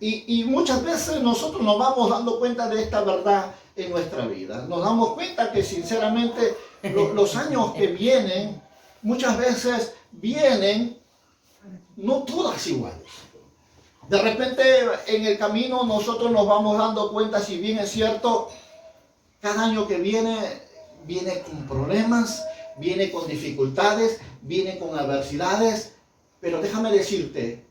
Y muchas veces nosotros nos vamos dando cuenta de esta verdad en nuestra vida. Nos damos cuenta que sinceramente los años que vienen, muchas veces vienen no todas iguales. De repente en el camino nosotros nos vamos dando cuenta, si bien es cierto, cada año que viene con problemas, viene con dificultades, viene con adversidades, pero déjame decirte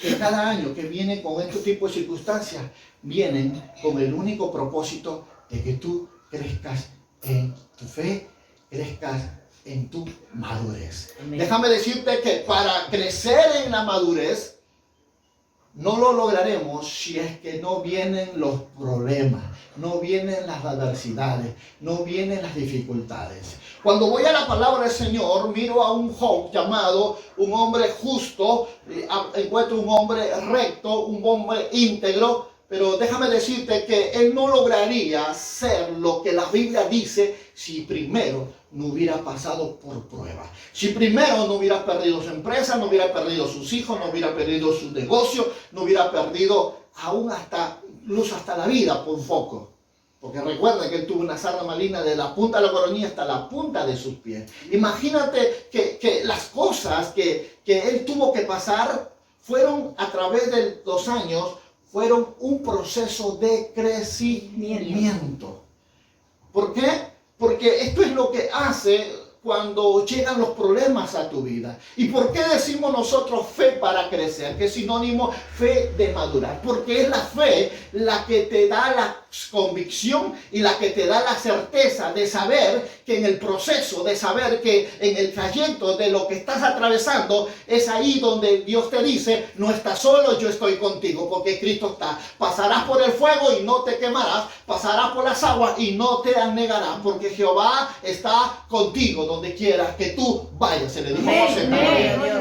que cada año que viene con este tipo de circunstancias, vienen con el único propósito de que tú crezcas en tu fe, crezcas en tu madurez. Amén. Déjame decirte que para crecer en la madurez, no lo lograremos si es que no vienen los problemas, no vienen las adversidades, no vienen las dificultades. Cuando voy a la palabra del Señor, miro a un Job llamado un hombre justo, encuentro un hombre recto, un hombre íntegro, pero déjame decirte que él no lograría ser lo que la Biblia dice si primero no hubiera pasado por prueba. Si primero no hubiera perdido su empresa, no hubiera perdido sus hijos, no hubiera perdido su negocio, no hubiera perdido aún incluso hasta la vida por un poco. Porque recuerda que él tuvo una sarna maligna de la punta de la coronilla hasta la punta de sus pies. Imagínate que las cosas que él tuvo que pasar fueron a través de los años, fueron un proceso de crecimiento. ¿Por qué? Porque esto es lo que hace cuando llegan los problemas a tu vida. ¿Y por qué decimos nosotros fe para crecer? Que es sinónimo fe de madurar. Porque es la fe la que te da la convicción y la que te da la certeza de saber que en el proceso, de saber que en el trayecto de lo que estás atravesando, es ahí donde Dios te dice, no estás solo, yo estoy contigo, porque Cristo está. Pasarás por el fuego y no te quemarás, pasarás por las aguas y no te anegarán, porque Jehová está contigo donde quieras que tú vayas, se le dijo a José.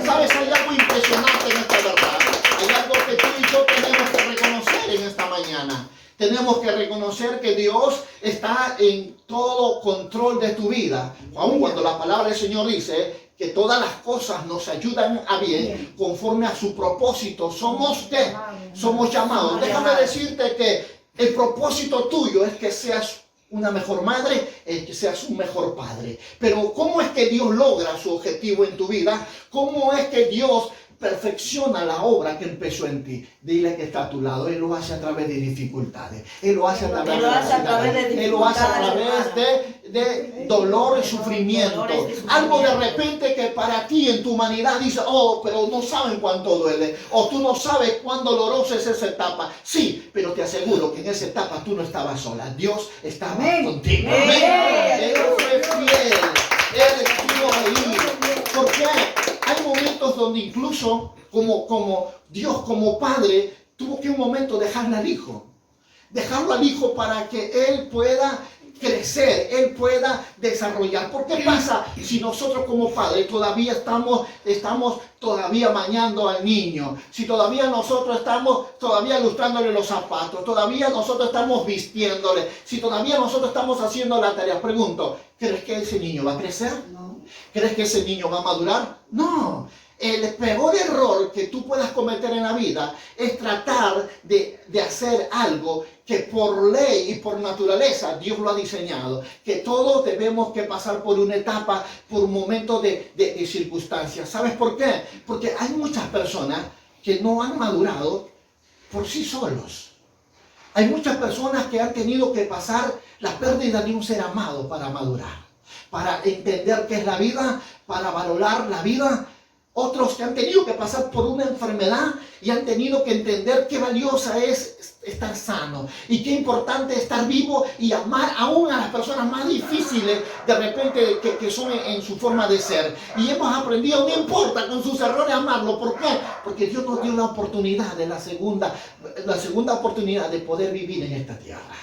¿Sabes? Hay algo impresionante en esta verdad. Hay algo que tú y yo tenemos que reconocer en esta mañana. Tenemos que reconocer que Dios está en todo control de tu vida. Aun cuando la palabra del Señor dice que todas las cosas nos ayudan a bien conforme a su propósito. ¿Somos qué? Somos llamados. Déjame decirte que el propósito tuyo es que seas una mejor madre, que seas un mejor padre. Pero ¿cómo es que Dios logra su objetivo en tu vida? ¿Cómo es que Dios perfecciona la obra que empezó en ti? Dile que está a tu lado. Él lo hace a través de dificultades. Él lo hace a través de Él lo hace a través de dolor y sufrimiento. Algo de repente que para ti en tu humanidad dice, oh, pero no saben cuánto duele. O tú no sabes cuán dolorosa es esa etapa. Sí, pero te aseguro que en esa etapa tú no estabas sola. Dios estaba contigo. Amén. Él fue fiel. Él estuvo ahí. ¿Por qué? Hay momentos donde incluso como Dios, como padre, tuvo que un momento dejarle al hijo. Dejarlo al hijo para que él pueda crecer, él pueda desarrollar. ¿Por qué pasa si nosotros como padres todavía estamos todavía bañando al niño? Si todavía nosotros estamos todavía lustrándole los zapatos, todavía nosotros estamos vistiéndole, si todavía nosotros estamos haciendo la tarea. Pregunto, ¿crees que ese niño va a crecer? No. ¿Crees que ese niño va a madurar? No. El peor error que tú puedas cometer en la vida es tratar de hacer algo que por ley y por naturaleza Dios lo ha diseñado. Que todos debemos que pasar por una etapa, por un momento de circunstancias. ¿Sabes por qué? Porque hay muchas personas que no han madurado por sí solos. Hay muchas personas que han tenido que pasar la pérdida de un ser amado para madurar, para entender qué es la vida, para valorar la vida. Otros que han tenido que pasar por una enfermedad y han tenido que entender qué valiosa es estar sano y qué importante es estar vivo y amar aún a las personas más difíciles de repente que son en su forma de ser. Y hemos aprendido, no importa con sus errores, amarlo. ¿Por qué? Porque Dios nos dio la oportunidad de la segunda oportunidad de poder vivir en esta tierra.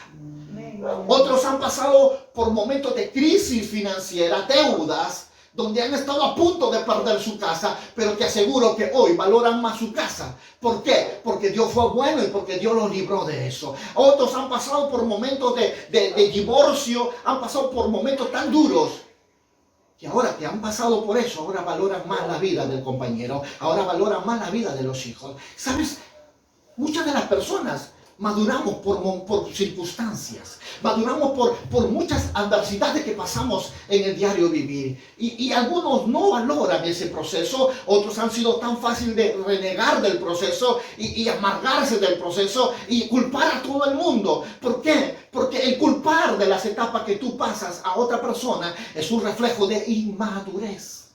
Otros han pasado por momentos de crisis financiera, deudas, donde han estado a punto de perder su casa, pero te aseguro que hoy valoran más su casa. ¿Por qué? Porque Dios fue bueno y porque Dios los libró de eso. Otros han pasado por momentos de divorcio, han pasado por momentos tan duros, que ahora que han pasado por eso, ahora valoran más la vida del compañero, ahora valoran más la vida de los hijos. ¿Sabes? Muchas de las personas maduramos por circunstancias, maduramos por muchas adversidades que pasamos en el diario vivir. Y algunos no valoran ese proceso, otros han sido tan fácil de renegar del proceso y amargarse del proceso y culpar a todo el mundo. ¿Por qué? Porque el culpar de las etapas que tú pasas a otra persona es un reflejo de inmadurez.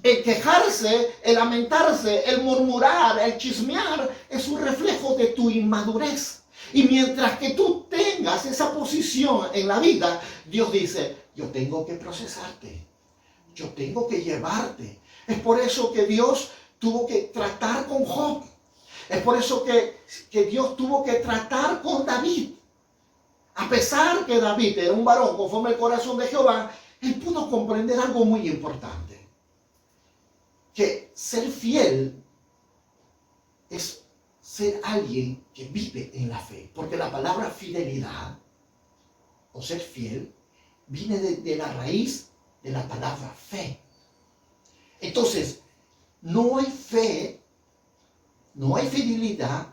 El quejarse, el lamentarse, el murmurar, el chismear es un reflejo de tu inmadurez. Y mientras que tú tengas esa posición en la vida, Dios dice, yo tengo que procesarte, yo tengo que llevarte. Es por eso que Dios tuvo que tratar con Job. Es por eso que Dios tuvo que tratar con David. A pesar que David era un varón conforme al corazón de Jehová, él pudo comprender algo muy importante. Que ser fiel es ser alguien que vive en la fe. Porque la palabra fidelidad o ser fiel viene de la raíz de la palabra fe. Entonces, no hay fe, no hay fidelidad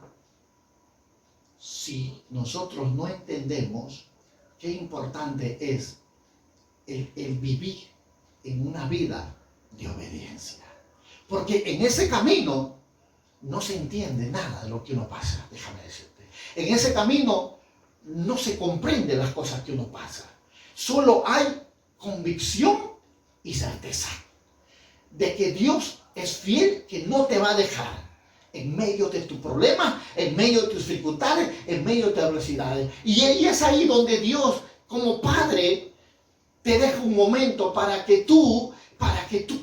si nosotros no entendemos qué importante es el vivir en una vida de obediencia. Porque en ese camino no se entiende nada de lo que uno pasa, déjame decirte. En ese camino no se comprende las cosas que uno pasa. Solo hay convicción y certeza de que Dios es fiel, que no te va a dejar en medio de tu problema, en medio de tus dificultades, en medio de tus adversidades. Y es ahí donde Dios, como Padre, te deja un momento para que tú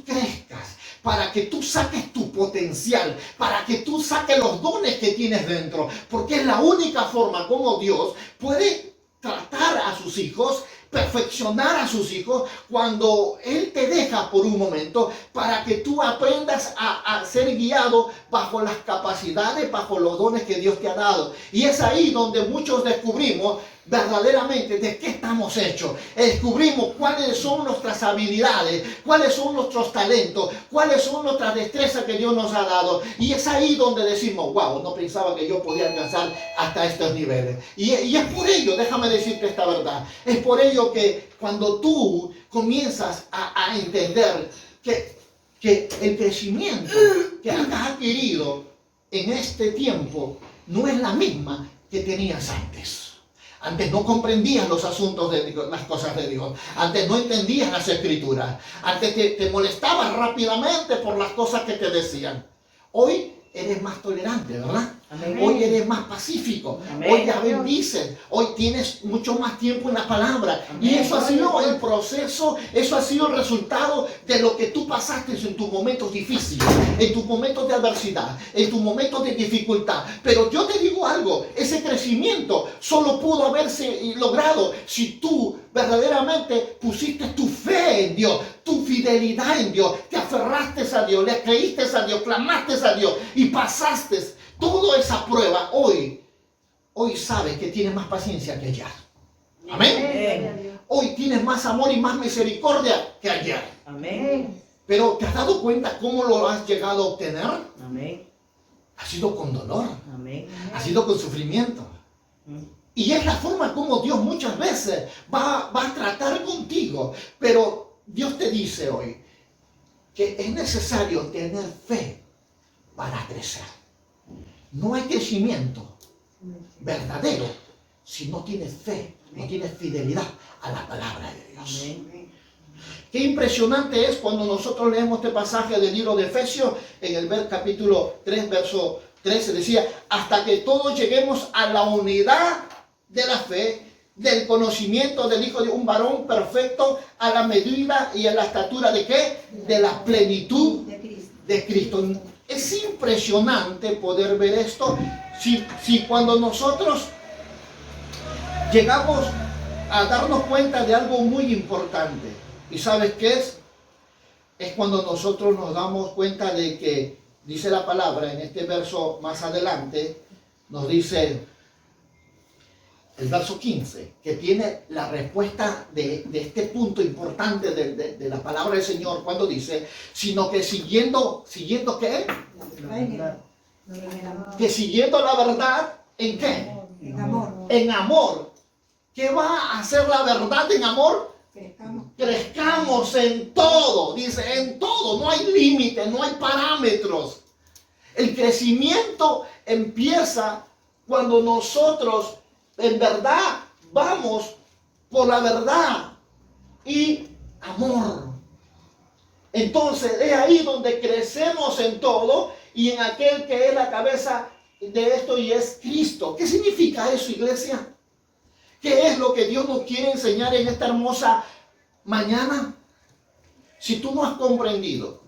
crezcas, para que tú saques tu potencial, para que tú saques los dones que tienes dentro, porque es la única forma como Dios puede tratar a sus hijos, perfeccionar a sus hijos, cuando Él te deja por un momento para que tú aprendas a ser guiado bajo las capacidades, bajo los dones que Dios te ha dado. Y es ahí donde muchos descubrimos verdaderamente de qué estamos hechos. Descubrimos cuáles son nuestras habilidades, cuáles son nuestros talentos, cuáles son nuestras destrezas que Dios nos ha dado. Y es ahí donde decimos, wow, no pensaba que yo podía alcanzar hasta estos niveles. Y es por ello, déjame decirte esta verdad, es por ello que cuando tú comienzas a entender que el crecimiento que has adquirido en este tiempo no es la misma que tenías antes. Antes no comprendías los asuntos de Dios, las cosas de Dios. Antes no entendías las escrituras. Antes te molestabas rápidamente por las cosas que te decían. Hoy eres más tolerante, ¿verdad? Amén. Hoy eres más pacífico. Amén. Hoy ya bendices. Hoy tienes mucho más tiempo en la palabra. Amén. Y eso ha sido el proceso, eso ha sido el resultado de lo que tú pasaste en tus momentos difíciles, en tus momentos de adversidad, en tus momentos de dificultad. Pero yo te digo algo, ese crecimiento solo pudo haberse logrado si tú verdaderamente pusiste tu fe en Dios, tu fidelidad en Dios, te aferraste a Dios, le creíste a Dios, clamaste a Dios y pasaste toda esa prueba. Hoy sabes que tienes más paciencia que ayer. Amén. Amén. Hoy tienes más amor y más misericordia que ayer. Amén. Pero ¿te has dado cuenta cómo lo has llegado a obtener? Amén. Ha sido con dolor. Amén. Ha sido con sufrimiento. Y es la forma como Dios muchas veces va a tratar contigo. Pero Dios te dice hoy que es necesario tener fe para crecer. No hay crecimiento verdadero si no tienes fe, no tienes fidelidad a la palabra de Dios. Amén. Qué impresionante es cuando nosotros leemos este pasaje del libro de Efesios, en el capítulo 3, verso 13, decía, hasta que todos lleguemos a la unidad de la fe, del conocimiento del Hijo de un varón perfecto, a la medida y a la estatura de ¿qué? De la plenitud de Cristo. Es impresionante poder ver esto. Si cuando nosotros llegamos a darnos cuenta de algo muy importante, ¿y sabes qué es? Es cuando nosotros nos damos cuenta de que, dice la palabra en este verso más adelante, nos dice el verso 15, que tiene la respuesta de este punto importante de la palabra del Señor, cuando dice, sino que siguiendo ¿qué? Que siguiendo la verdad, ¿en qué? En amor. En amor. ¿Qué va a hacer la verdad en amor? Crezcamos en todo. Dice, en todo. No hay límite, no hay parámetros. El crecimiento empieza cuando nosotros en verdad vamos por la verdad y amor. Entonces es ahí donde crecemos en todo y en aquel que es la cabeza de esto y es Cristo. ¿Qué significa eso, iglesia? ¿Qué es lo que Dios nos quiere enseñar en esta hermosa mañana? Si tú no has comprendido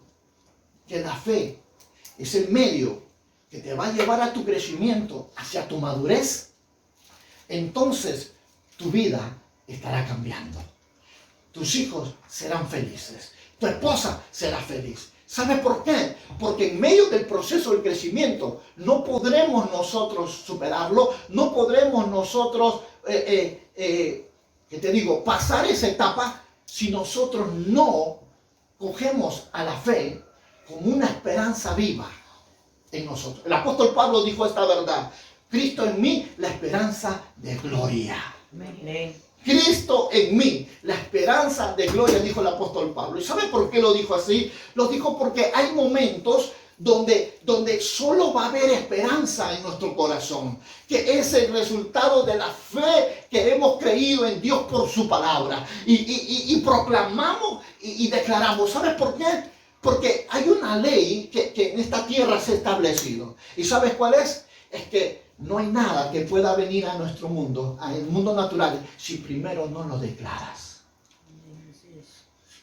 que la fe es el medio que te va a llevar a tu crecimiento, hacia tu madurez, entonces tu vida estará cambiando. Tus hijos serán felices. Tu esposa será feliz. ¿Sabe por qué? Porque en medio del proceso del crecimiento no podremos nosotros superarlo, no podremos nosotros, pasar esa etapa si nosotros no cogemos a la fe como una esperanza viva en nosotros. El apóstol Pablo dijo esta verdad: Cristo en mí, la esperanza de gloria. Amén. Cristo en mí, la esperanza de gloria, dijo el apóstol Pablo. ¿Y sabe por qué lo dijo así? Lo dijo porque hay momentos donde solo va a haber esperanza en nuestro corazón, que es el resultado de la fe que hemos creído en Dios por su palabra. Y proclamamos y declaramos. ¿Sabes por qué? Porque hay una ley que en esta tierra se ha establecido. ¿Y sabes cuál es? Es que no hay nada que pueda venir a nuestro mundo, al mundo natural, si primero no lo declaras.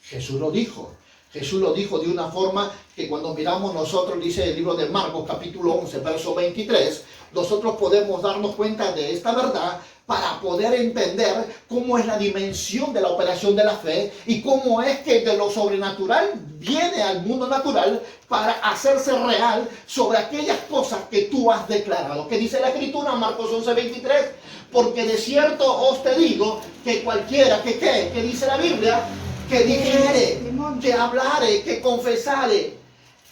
Jesús lo dijo. Jesús lo dijo de una forma que cuando miramos nosotros, dice el libro de Marcos capítulo 11, verso 23, nosotros podemos darnos cuenta de esta verdad para poder entender cómo es la dimensión de la operación de la fe y cómo es que de lo sobrenatural viene al mundo natural para hacerse real sobre aquellas cosas que tú has declarado. ¿Qué dice la Escritura? Marcos 11, 23. Porque de cierto os te digo que cualquiera que dice la Biblia, que dijere, que hablare, que confesare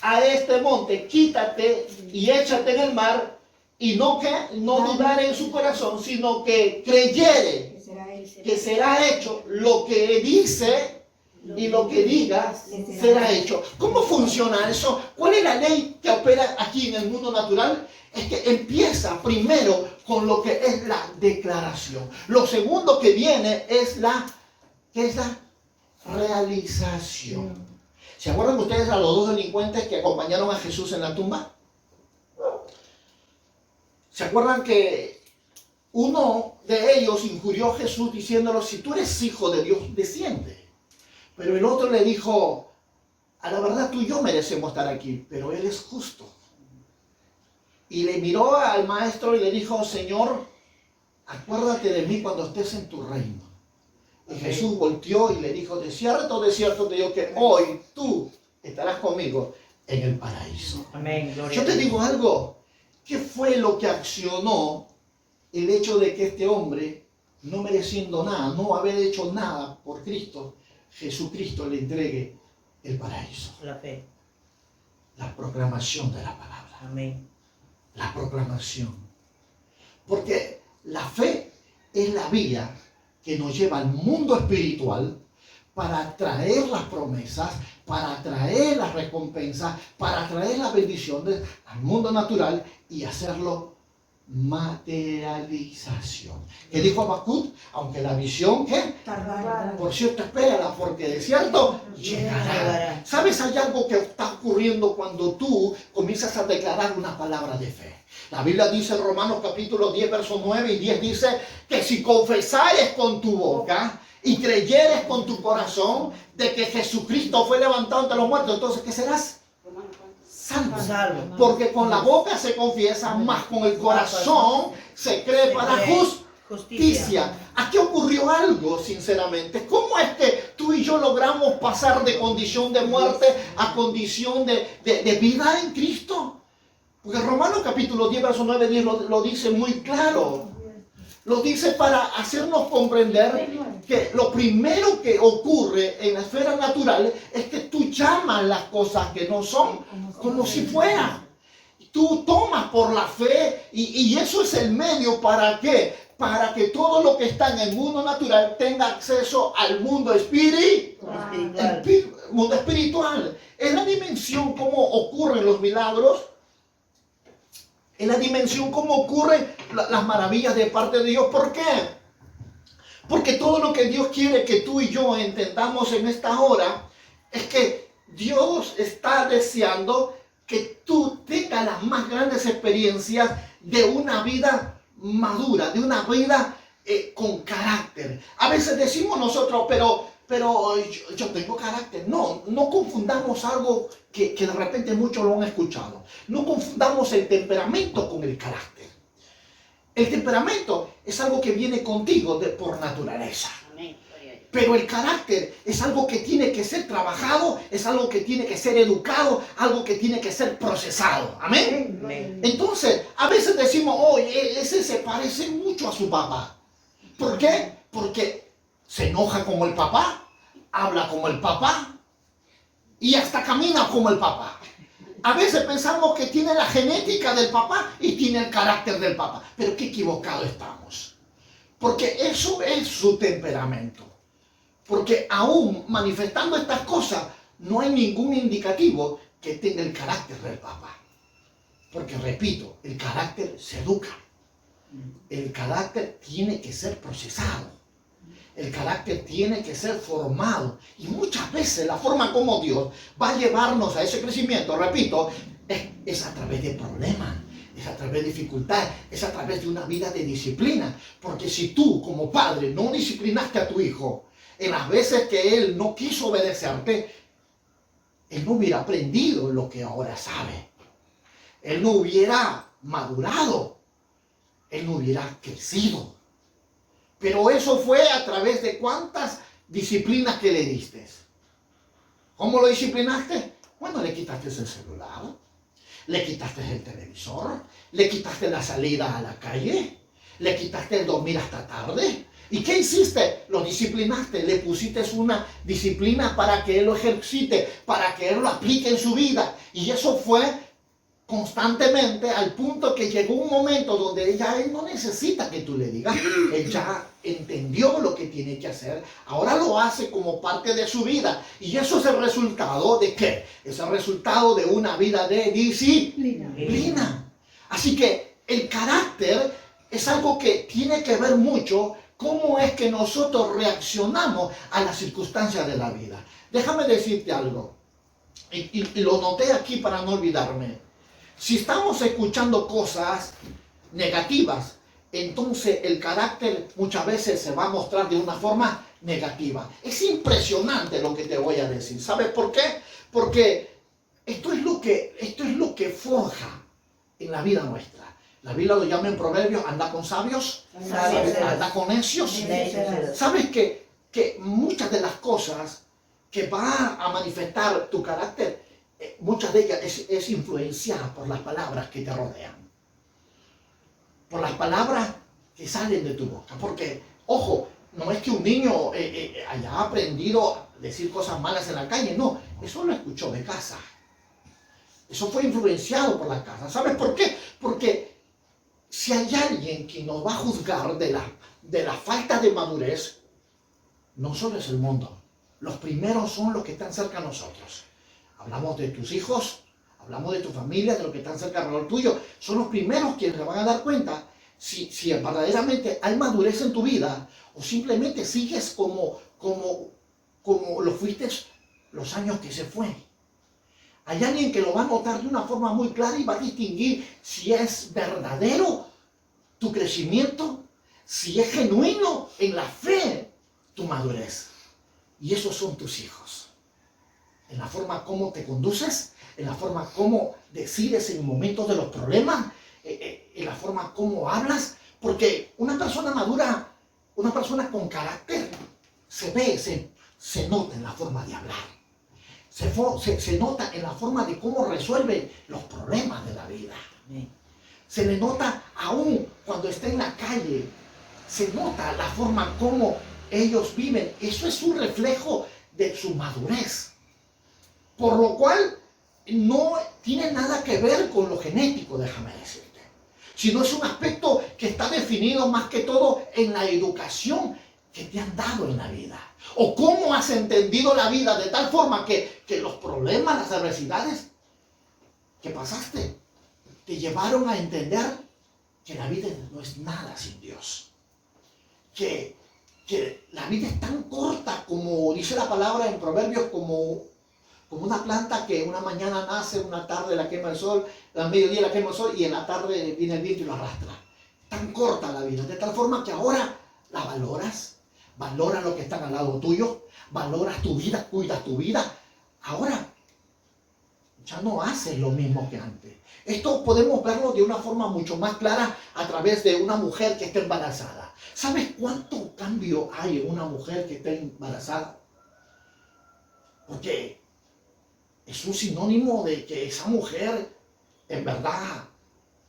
a este monte, quítate y échate en el mar, y no dudare en su corazón, sino que creyere que será hecho lo que dice y lo que diga será hecho. ¿Cómo funciona eso? ¿Cuál es la ley que opera aquí en el mundo natural? Es que empieza primero con lo que es la declaración. Lo segundo que viene es la realización. ¿Se acuerdan ustedes a los dos delincuentes que acompañaron a Jesús en la tumba? ¿Se acuerdan que uno de ellos injurió a Jesús diciéndolo: si tú eres hijo de Dios, desciende? Pero el otro le dijo: a la verdad tú y yo merecemos estar aquí, pero él es justo. Y le miró al maestro y le dijo: Señor, acuérdate de mí cuando estés en tu reino. Y Jesús volteó y le dijo: de cierto te digo que hoy tú estarás conmigo en el paraíso. Amén. Yo te digo algo. ¿Qué fue lo que accionó el hecho de que este hombre, no mereciendo nada, no haber hecho nada por Cristo, Jesucristo le entregue el paraíso? La fe. La proclamación de la palabra. Amén. La proclamación. Porque la fe es la vía que nos lleva al mundo espiritual para traer las promesas, para traer las recompensas, para traer las bendiciones al mundo natural y hacerlo materialización. ¿Qué dijo Habacuc? Aunque la visión, ¿qué? Tardará. Por cierto, espérala, porque de cierto llegará. ¿Sabes? Hay algo que está ocurriendo cuando tú comienzas a declarar una palabra de fe. La Biblia dice en Romanos capítulo 10, versos 9 y 10, dice que si confesares con tu boca y creyeres con tu corazón de que Jesucristo fue levantado entre los muertos, entonces ¿qué serás? Salvo. Porque con la boca se confiesa, más con el corazón se cree para justicia. Aquí ocurrió algo, sinceramente. ¿Cómo es que tú y yo logramos pasar de condición de muerte a condición de vida en Cristo? Porque Romanos capítulo 10, verso 9, 10 lo dice muy claro. Lo dice para hacernos comprender que lo primero que ocurre en la esfera natural es que tú llamas las cosas que no son como si fueran. tú tomas por la fe y eso es el medio ¿para qué? Para que todo lo que está en el mundo natural tenga acceso al mundo Espiritual. mundo espiritual. Es la dimensión cómo ocurren los milagros. Es la dimensión cómo ocurren las maravillas de parte de Dios. ¿Por qué? Porque todo lo que Dios quiere que tú y yo entendamos en esta hora es que Dios está deseando que tú tengas las más grandes experiencias de una vida madura, de una vida con carácter. A veces decimos nosotros, pero yo tengo carácter. No confundamos algo que de repente muchos lo han escuchado. No confundamos el temperamento con el carácter. El temperamento es algo que viene contigo por naturaleza. Pero el carácter es algo que tiene que ser trabajado, es algo que tiene que ser educado, algo que tiene que ser procesado. Amén. Amén. Entonces, a veces decimos, oye, ese se parece mucho a su papá. ¿Por qué? Porque se enoja como el papá, habla como el papá y hasta camina como el papá. A veces pensamos que tiene la genética del papá y tiene el carácter del papá. Pero qué equivocado estamos. Porque eso es su temperamento. Porque aún manifestando estas cosas, no hay ningún indicativo que tenga el carácter del papá. Porque repito, el carácter se educa. El carácter tiene que ser procesado. El carácter tiene que ser formado. Y muchas veces la forma como Dios va a llevarnos a ese crecimiento, repito, es a través de problemas. Es a través de dificultades, es a través de una vida de disciplina. Porque si tú como padre no disciplinaste a tu hijo, en las veces que él no quiso obedecerte, él no hubiera aprendido lo que ahora sabe. Él no hubiera madurado. Él no hubiera crecido. Pero eso fue a través de cuántas disciplinas que le diste. ¿Cómo lo disciplinaste? Bueno, le quitaste el celular, le quitaste el televisor, le quitaste la salida a la calle, le quitaste el dormir hasta tarde. ¿Y qué hiciste? Lo disciplinaste, le pusiste una disciplina para que él lo ejercite, para que él lo aplique en su vida. Y eso fue constantemente al punto que llegó un momento donde ya él no necesita que tú le digas. Él ya entendió lo que tiene que hacer. Ahora lo hace como parte de su vida. Y eso es el resultado ¿de qué? Es el resultado de una vida de disciplina. Así que el carácter es algo que tiene que ver mucho cómo es que nosotros reaccionamos a las circunstancias de la vida. Déjame decirte algo. Y lo noté aquí para no olvidarme. Si estamos escuchando cosas negativas, entonces el carácter muchas veces se va a mostrar de una forma negativa. Es impresionante lo que te voy a decir. ¿Sabes por qué? Porque esto es lo que forja en la vida nuestra. La Biblia lo llama en Proverbios, anda con sabios, anda con necios. ¿Sabes que muchas de las cosas que van a manifestar tu carácter, muchas de ellas es influenciada por las palabras que te rodean? Por las palabras que salen de tu boca. Porque, ojo, no es que un niño haya aprendido a decir cosas malas en la calle, no, eso lo escuchó de casa. Eso fue influenciado por la casa. ¿Sabes por qué? Porque si hay alguien que nos va a juzgar de la falta de madurez, no solo es el mundo. Los primeros son los que están cerca de nosotros. Hablamos de tus hijos, hablamos de tu familia, de los que están cerca alrededor tuyo. Son los primeros quienes se van a dar cuenta si verdaderamente hay madurez en tu vida o simplemente sigues como lo fuiste los años que se fue. Hay alguien que lo va a notar de una forma muy clara y va a distinguir si es verdadero tu crecimiento, si es genuino en la fe tu madurez. Y esos son tus hijos. En la forma como te conduces, en la forma como decides en momentos de los problemas, en la forma como hablas. Porque una persona madura, una persona con carácter, se ve, se nota en la forma de hablar. Se nota en la forma de cómo resuelve los problemas de la vida. Se le nota aún cuando está en la calle. Se nota la forma como ellos viven. Eso es un reflejo de su madurez. Por lo cual, no tiene nada que ver con lo genético, déjame decirte, sino es un aspecto que está definido más que todo en la educación que te han dado en la vida, o cómo has entendido la vida de tal forma que los problemas, las adversidades que pasaste, te llevaron a entender que la vida no es nada sin Dios, que la vida es tan corta como dice la palabra en Proverbios, como una planta que una mañana nace, una tarde la quema el sol, al mediodía la quema el sol y en la tarde viene el viento y lo arrastra. Tan corta la vida, de tal forma que ahora la valoras lo que están al lado tuyo, valoras tu vida, cuidas tu vida. Ahora ya no haces lo mismo que antes. Esto podemos verlo de una forma mucho más clara a través de una mujer que está embarazada. ¿Sabes cuánto cambio hay en una mujer que está embarazada? Porque es un sinónimo de que esa mujer en verdad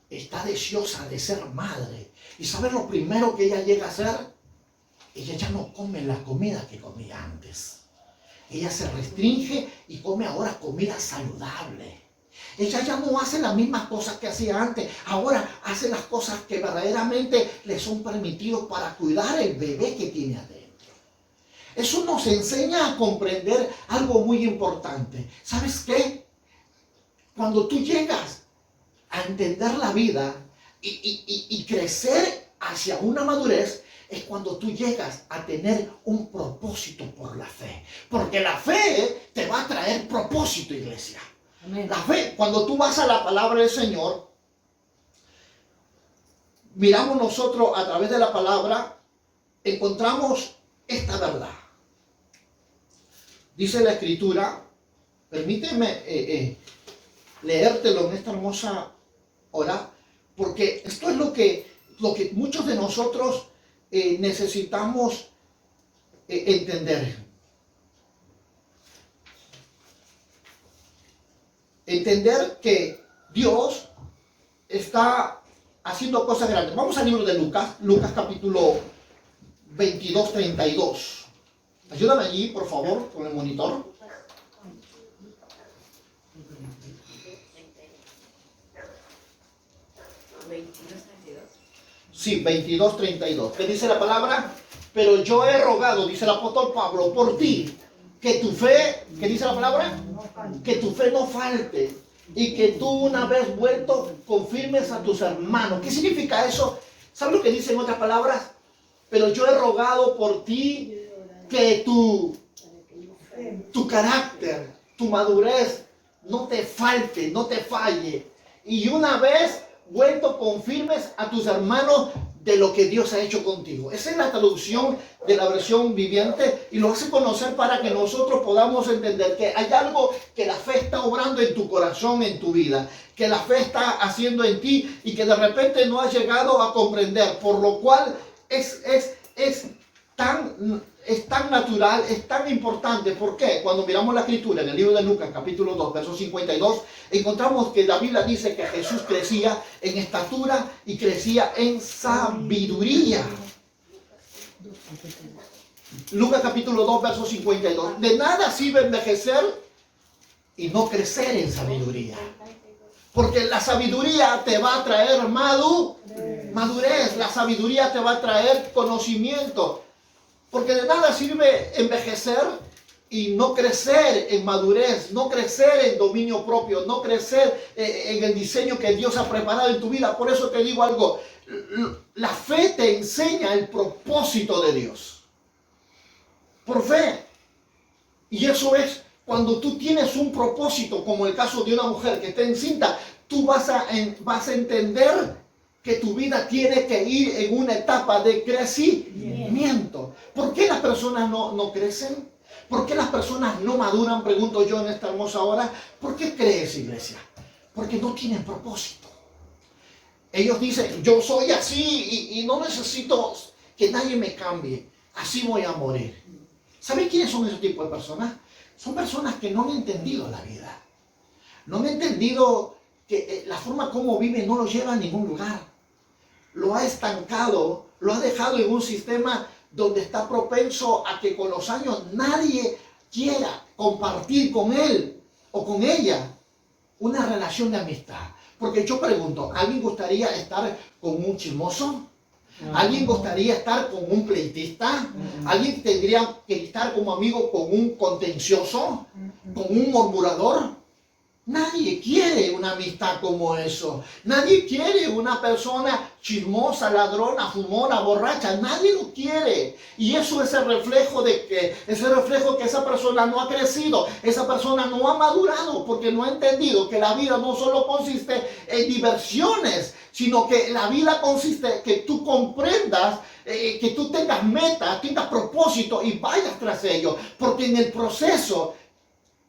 está deseosa de ser madre. ¿Y sabes lo primero que ella llega a hacer? Ella ya no come la comida que comía antes. Ella se restringe y come ahora comida saludable. Ella ya no hace las mismas cosas que hacía antes. Ahora hace las cosas que verdaderamente le son permitidos para cuidar el bebé que tiene adentro. Eso nos enseña a comprender algo muy importante. ¿Sabes qué? Cuando tú llegas a entender la vida y crecer hacia una madurez, es cuando tú llegas a tener un propósito por la fe. Porque la fe te va a traer propósito, iglesia. Amén. La fe, cuando tú vas a la palabra del Señor, miramos nosotros a través de la palabra, encontramos esta verdad. Dice la Escritura, permíteme leértelo en esta hermosa hora, porque esto es lo que muchos de nosotros necesitamos entender. Entender que Dios está haciendo cosas grandes. Vamos al libro de Lucas capítulo 22, 32. Ayúdame allí, por favor, con el monitor. Sí, 22, 32. ¿Qué dice la palabra? Pero yo he rogado, dice el apóstol Pablo, por ti, que tu fe, ¿qué dice la palabra? Que tu fe no falte y que tú una vez vuelto confirmes a tus hermanos. ¿Qué significa eso? ¿Sabes lo que dice en otras palabras? Pero yo he rogado por ti que tu carácter, tu madurez no te falte, no te falle. Y una vez vuelto confirmes a tus hermanos de lo que Dios ha hecho contigo. Esa es la traducción de la versión viviente y lo hace conocer para que nosotros podamos entender que hay algo que la fe está obrando en tu corazón, en tu vida, que la fe está haciendo en ti y que de repente no has llegado a comprender, por lo cual es tan natural, es tan importante. ¿Por qué? Cuando miramos la Escritura en el libro de Lucas capítulo 2 verso 52, encontramos que la Biblia dice que Jesús crecía en estatura y crecía en sabiduría. Lucas capítulo 2 verso 52. De nada sirve envejecer y no crecer en sabiduría, porque la sabiduría te va a traer madurez, la sabiduría te va a traer conocimiento. Porque de nada sirve envejecer y no crecer en madurez, no crecer en dominio propio, no crecer en el diseño que Dios ha preparado en tu vida. Por eso te digo algo, la fe te enseña el propósito de Dios. Por fe. Y eso es cuando tú tienes un propósito, como el caso de una mujer que está encinta, tú vas a entender que tu vida tiene que ir en una etapa de crecimiento. ¿Por qué las personas no crecen? ¿Por qué las personas no maduran? Pregunto yo en esta hermosa hora. ¿Por qué crees, iglesia? Porque no tienen propósito. Ellos dicen, yo soy así y no necesito que nadie me cambie. Así voy a morir. ¿Saben quiénes son ese tipo de personas? Son personas que no han entendido la vida. No han entendido que la forma como vive no lo lleva a ningún lugar. Lo ha estancado, lo ha dejado en un sistema donde está propenso a que con los años nadie quiera compartir con él o con ella. una relación de amistad. Porque yo pregunto, ¿alguien gustaría estar con un chismoso? ¿Alguien gustaría estar con un pleitista? ¿Alguien tendría que estar como amigo con un contencioso? ¿Con un murmurador? Nadie quiere una amistad como eso. Nadie quiere una persona chismosa, ladrona, fumona, borracha. Nadie lo quiere. Y eso es el reflejo de que, esa persona no ha crecido. Esa persona no ha madurado porque no ha entendido que la vida no solo consiste en diversiones, sino que la vida consiste en que tú comprendas, que tú tengas metas, tengas propósito y vayas tras ello. Porque en el proceso,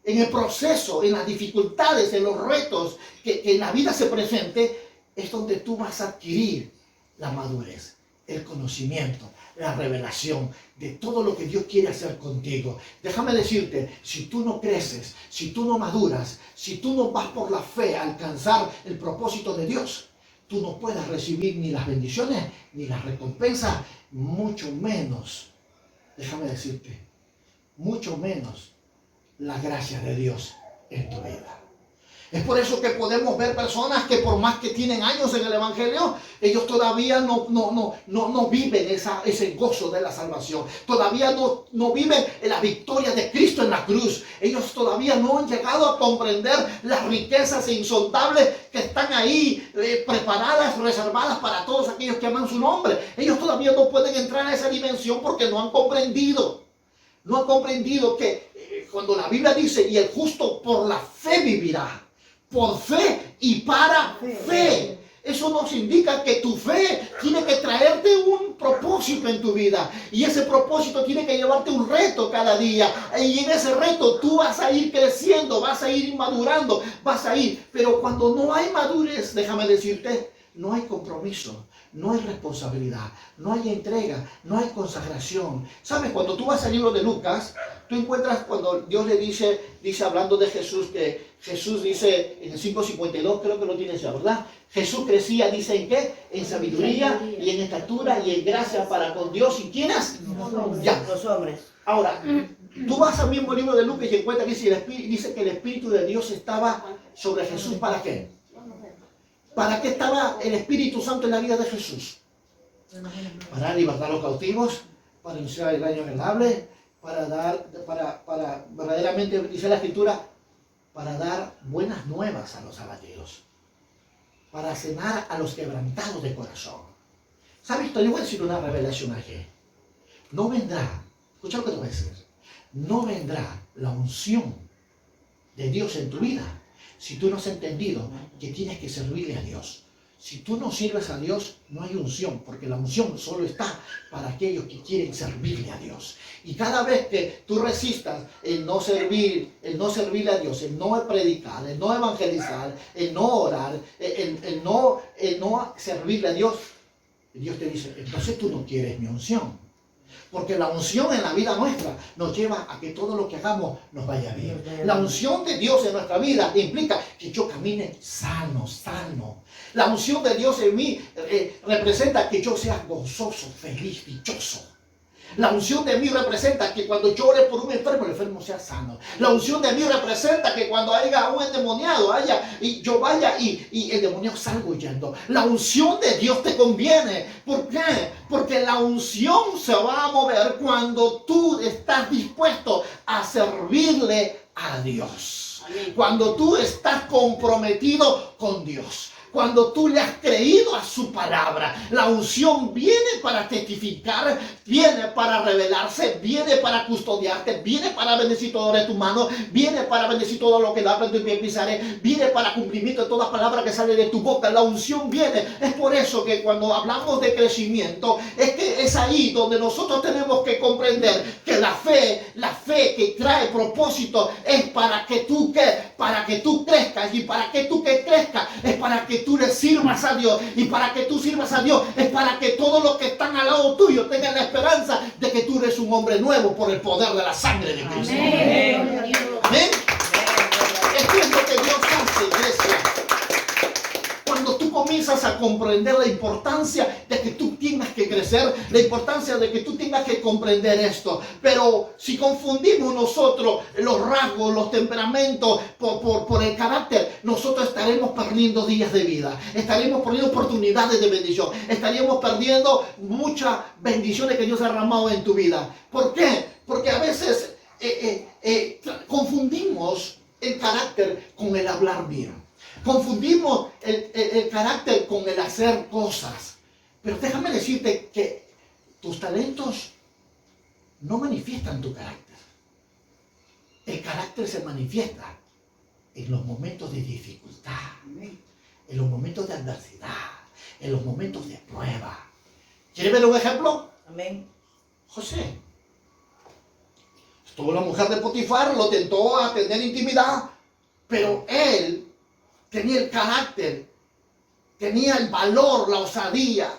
en las dificultades, en los retos que en la vida se presente, es donde tú vas a adquirir la madurez, el conocimiento, la revelación de todo lo que Dios quiere hacer contigo. Déjame decirte, si tú no creces, si tú no maduras, si tú no vas por la fe a alcanzar el propósito de Dios, tú no puedes recibir ni las bendiciones, ni las recompensas, mucho menos, déjame decirte, mucho menos la gracia de Dios en tu vida. Es por eso que podemos ver personas que por más que tienen años en el Evangelio, ellos todavía no viven ese gozo de la salvación. Todavía no viven la victoria de Cristo en la cruz. Ellos todavía no han llegado a comprender las riquezas insondables que están ahí preparadas, reservadas para todos aquellos que aman su nombre. Ellos todavía no pueden entrar a esa dimensión porque no han comprendido. No han comprendido que cuando la Biblia dice, y el justo por la fe vivirá, por fe y para fe. Eso nos indica que tu fe tiene que traerte un propósito en tu vida. Y ese propósito tiene que llevarte un reto cada día. Y en ese reto tú vas a ir creciendo, vas a ir madurando, vas a ir. Pero cuando no hay madurez, déjame decirte, no hay compromiso, no hay responsabilidad, no hay entrega, no hay consagración. ¿Sabes? Cuando tú vas al libro de Lucas, tú encuentras cuando Dios le dice hablando de Jesús, que Jesús dice en el 5:52, creo que lo tienes ya, ¿verdad? Jesús crecía, dice, ¿en qué? En sabiduría y en estatura y en gracia para con Dios. ¿Y quiénes? Los hombres. Ahora, tú vas al mismo libro de Lucas y encuentras que dice que el Espíritu de Dios estaba sobre Jesús. ¿Para qué? ¿Para qué estaba el Espíritu Santo en la vida de Jesús? Para libertar a los cautivos, para iniciar el año agradable, para verdaderamente, dice la Escritura, para dar buenas nuevas a los abatidos, para sanar a los quebrantados de corazón. ¿Sabes? Te voy a decir una revelación aquí. No vendrá, escucha lo que te voy a decir, no vendrá la unción de Dios en tu vida si tú no has entendido que tienes que servirle a Dios. Si tú no sirves a Dios, no hay unción, porque la unción solo está para aquellos que quieren servirle a Dios. Y cada vez que tú resistas el no servirle a Dios, el no predicar, el no evangelizar, el no orar, el no servirle a Dios, Dios te dice, entonces tú no quieres mi unción. Porque la unción en la vida nuestra nos lleva a que todo lo que hagamos nos vaya bien. La unción de Dios en nuestra vida implica que yo camine sano. La unción de Dios en mí representa que yo sea gozoso, feliz, dichoso. La unción de mí representa que cuando yo ore por un enfermo, el enfermo sea sano. La unción de mí representa que cuando haya un endemoniado, y yo vaya y el demonio salga huyendo. La unción de Dios te conviene. ¿Por qué? Porque la unción se va a mover cuando tú estás dispuesto a servirle a Dios. Cuando tú estás comprometido con Dios. Cuando tú le has creído a su palabra, la unción viene para testificar, viene para revelarse, viene para custodiarte, viene para bendecir todo de tu mano, viene para bendecir todo lo que da en tu pie pisaré, viene para cumplimiento de toda palabra que sale de tu boca. La unción viene. Es por eso que cuando hablamos de crecimiento, es ahí donde nosotros tenemos que comprender que la fe que trae propósito es para que tú crezcas, y para que tú crezcas es para que tú le sirvas a Dios, y para que tú sirvas a Dios es para que todos los que están al lado tuyo tengan la esperanza de que tú eres un hombre nuevo por el poder de la sangre de Cristo. Amén. Amén. Esto es lo que Dios hace, iglesia. Cuando tú comienzas a comprender la importancia de que tú tengas que crecer, la importancia de que tú tengas que comprender esto. Pero si confundimos nosotros los rasgos, los temperamentos por el carácter, nosotros estaremos perdiendo días de vida, estaremos perdiendo oportunidades de bendición, estaríamos perdiendo muchas bendiciones que Dios ha derramado en tu vida. ¿Por qué? Porque a veces confundimos el carácter con el hablar bien. Confundimos el carácter con el hacer cosas. Pero déjame decirte que tus talentos no manifiestan tu carácter. El carácter se manifiesta en los momentos de dificultad, en los momentos de adversidad, en los momentos de prueba. ¿Quieres ver un ejemplo? Amén. José. Estuvo la mujer de Potifar, lo tentó a tener intimidad, pero él tenía el carácter, tenía el valor, la osadía